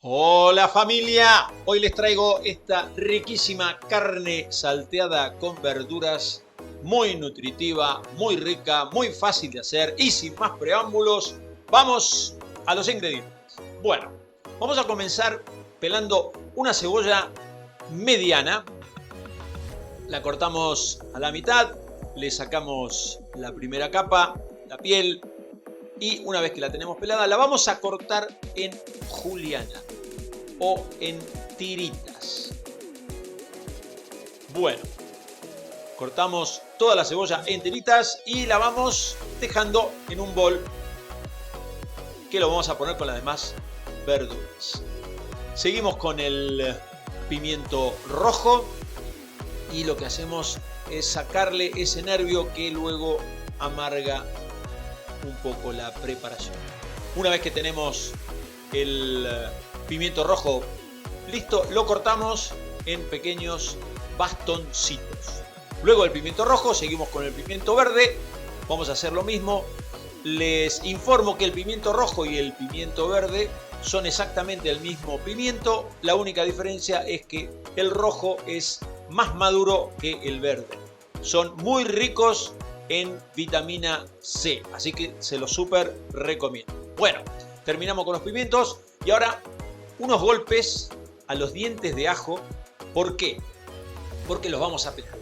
Hola familia, hoy les traigo esta riquísima carne salteada con verduras, muy nutritiva, muy rica, muy fácil de hacer y sin más preámbulos, vamos a los ingredientes. Bueno, vamos a comenzar pelando una cebolla mediana, la cortamos a la mitad, le sacamos la primera capa, la piel, y una vez que la tenemos pelada, la vamos a cortar en juliana o en tiritas. Bueno, cortamos toda la cebolla en tiritas y la vamos dejando en un bol que lo vamos a poner con las demás verduras. Seguimos con el pimiento rojo y lo que hacemos es sacarle ese nervio que luego amarga un poco la preparación. Una vez que tenemos el pimiento rojo listo, lo cortamos en pequeños bastoncitos. Luego del pimiento rojo seguimos con el pimiento verde. Vamos a hacer lo mismo. Les informo que el pimiento rojo y el pimiento verde son exactamente el mismo pimiento. La única diferencia es que el rojo es más maduro que el verde. Son muy ricos en vitamina C, así que se los súper recomiendo. Bueno, terminamos con los pimientos y ahora unos golpes a los dientes de ajo. ¿Por qué? Porque los vamos a pelar.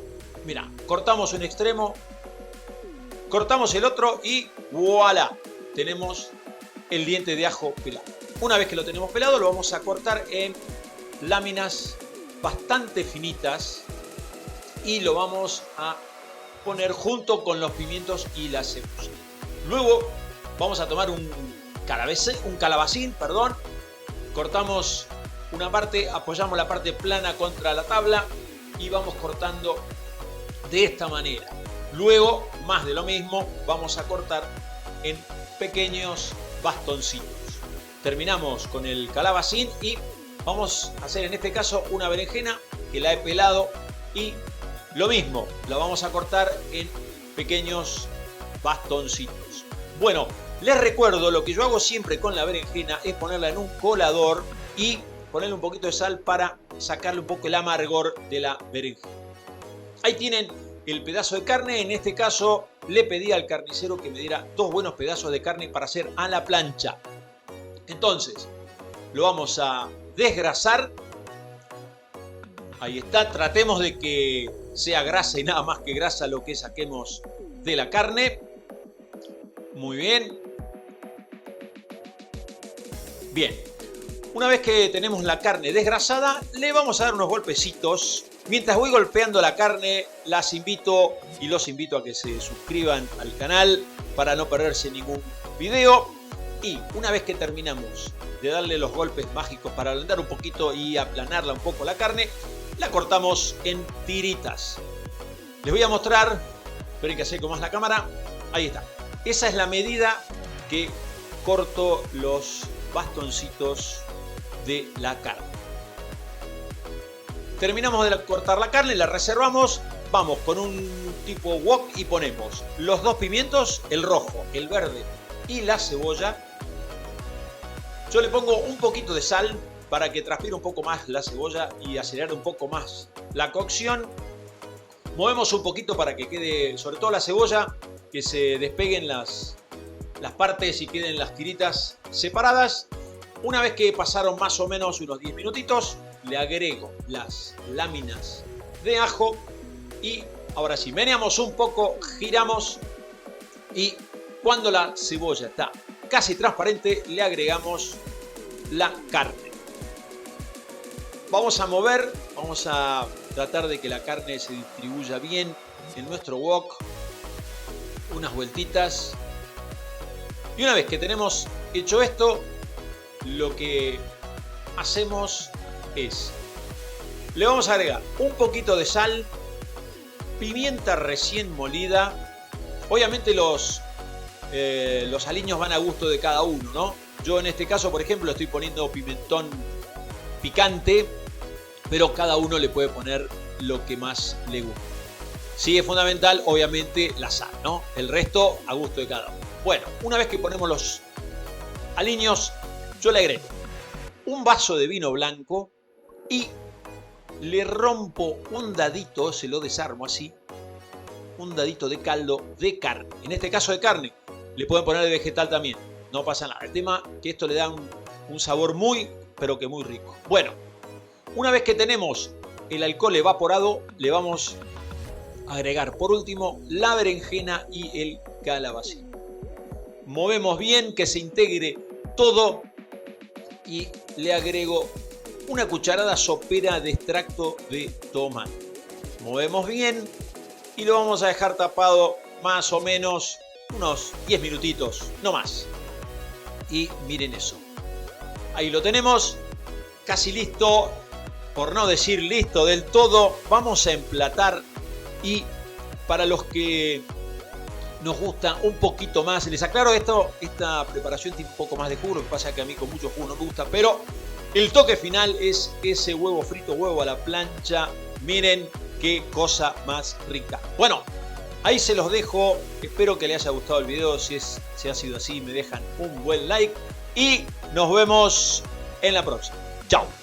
Mira, cortamos un extremo, cortamos el otro y ¡voilá! Tenemos el diente de ajo pelado. Una vez que lo tenemos pelado, lo vamos a cortar en láminas bastante finitas y lo vamos a poner junto con los pimientos y la cebolla. Luego vamos a tomar un calabacín, cortamos una parte, apoyamos la parte plana contra la tabla y vamos cortando de esta manera. Luego, más de lo mismo, vamos a cortar en pequeños bastoncitos. Terminamos con el calabacín y vamos a hacer en este caso una berenjena que la he pelado y lo mismo, la vamos a cortar en pequeños bastoncitos. Bueno, les recuerdo, lo que yo hago siempre con la berenjena es ponerla en un colador y ponerle un poquito de sal para sacarle un poco el amargor de la berenjena. Ahí tienen el pedazo de carne. En este caso le pedí al carnicero que me diera 2 buenos pedazos de carne para hacer a la plancha. Entonces, lo vamos a desgrasar. Ahí está, tratemos de que sea grasa y nada más que grasa lo que saquemos de la carne. Muy bien. Bien. Una vez que tenemos la carne desgrasada, le vamos a dar unos golpecitos. Mientras voy golpeando la carne, las invito y los invito a que se suscriban al canal para no perderse ningún video. Y una vez que terminamos de darle los golpes mágicos para ablandar un poquito y aplanarla un poco la carne, la cortamos en tiritas. Les voy a mostrar, esperen que acerco más la cámara, ahí está. Esa es la medida que corto los bastoncitos de la carne. Terminamos de cortar la carne, la reservamos, vamos con un tipo wok y ponemos los 2 pimientos, el rojo, el verde y la cebolla. Yo le pongo un poquito de sal para que transpire un poco más la cebolla y acelerar un poco más la cocción. Movemos un poquito para que quede, sobre todo la cebolla, que se despeguen las partes y queden las tiritas separadas. Una vez que pasaron más o menos unos 10 minutitos, le agrego las láminas de ajo y ahora sí, meneamos un poco, giramos y cuando la cebolla está casi transparente, le agregamos la carne. Vamos a mover, vamos a tratar de que la carne se distribuya bien en nuestro wok. Unas vueltitas. Y una vez que tenemos hecho esto, lo que hacemos es, le vamos a agregar un poquito de sal, pimienta recién molida. Obviamente los aliños van a gusto de cada uno, ¿no? Yo en este caso, por ejemplo, estoy poniendo pimentón picante, pero cada uno le puede poner lo que más le guste. Sí, es fundamental, obviamente, la sal, ¿no? El resto a gusto de cada uno. Bueno, una vez que ponemos los aliños, yo le agrego un vaso de vino blanco y le rompo un dadito, se lo desarmo así, un dadito de caldo de carne. En este caso de carne, le pueden poner de vegetal también, no pasa nada. El tema es que esto le da un sabor muy, pero que muy rico. Bueno, una vez que tenemos el alcohol evaporado, le vamos a agregar por último la berenjena y el calabacín. Movemos bien, que se integre todo y le agrego una cucharada sopera de extracto de tomate. Movemos bien y lo vamos a dejar tapado más o menos unos 10 minutitos, no más. Y miren eso. Ahí lo tenemos, casi listo, por no decir listo del todo. Vamos a emplatar y para los que nos gusta un poquito más, les aclaro esta preparación tiene un poco más de jugo, lo que pasa es que a mí con mucho jugo no me gusta, pero el toque final es ese huevo frito, huevo a la plancha. Miren qué cosa más rica. Bueno, ahí se los dejo. Espero que les haya gustado el video. Si ha sido así, me dejan un buen like. Y nos vemos en la próxima. Chao.